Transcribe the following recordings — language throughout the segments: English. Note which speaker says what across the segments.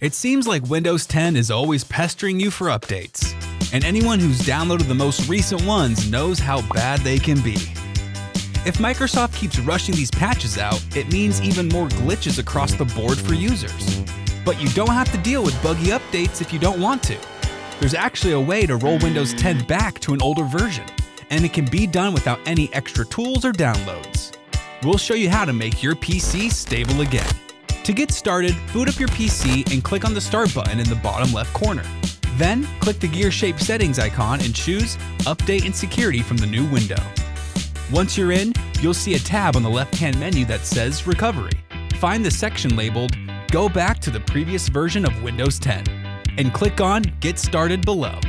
Speaker 1: It seems like Windows 10 is always pestering you for updates, and anyone who's downloaded the most recent ones knows how bad they can be. If Microsoft keeps rushing these patches out, it means even more glitches across the board for users. But you don't have to deal with buggy updates if you don't want to. There's actually a way to roll Windows 10 back to an older version, and it can be done without any extra tools or downloads. We'll show you how to make your PC stable again. To get started, boot up your PC and click on the Start button in the bottom left corner. Then, click the gear-shaped settings icon and choose Update and Security from the new window. Once you're in, you'll see a tab on the left-hand menu that says Recovery. Find the section labeled Go Back to the Previous Version of Windows 10 and click on Get Started below.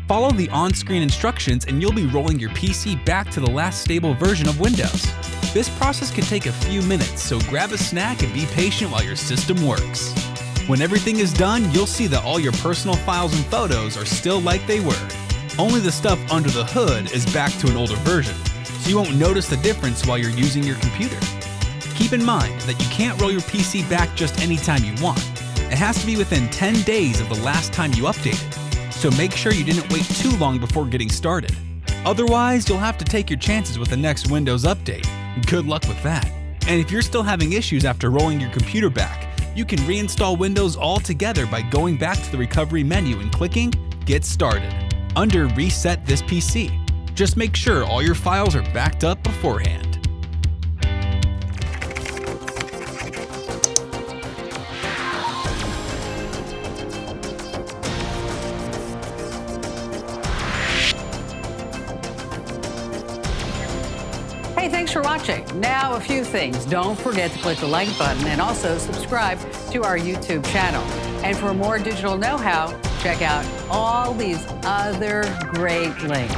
Speaker 1: Follow the on-screen instructions and you'll be rolling your PC back to the last stable version of Windows. This process can take a few minutes, so grab a snack and be patient while your system works. When everything is done, you'll see that all your personal files and photos are still like they were. Only the stuff under the hood is back to an older version, so you won't notice the difference while you're using your computer. Keep in mind that you can't roll your PC back just anytime you want. It has to be within 10 days of the last time you updated, so make sure you didn't wait too long before getting started. Otherwise, you'll have to take your chances with the next Windows update. Good luck with that. And if you're still having issues after rolling your computer back, you can reinstall Windows altogether by going back to the recovery menu and clicking Get Started under Reset This PC. Just make sure all your files are backed up beforehand.
Speaker 2: Hey, thanks for watching. Now a few things. Don't forget to click the like button and also subscribe to our YouTube channel. And for more digital know-how, check out all these other great links.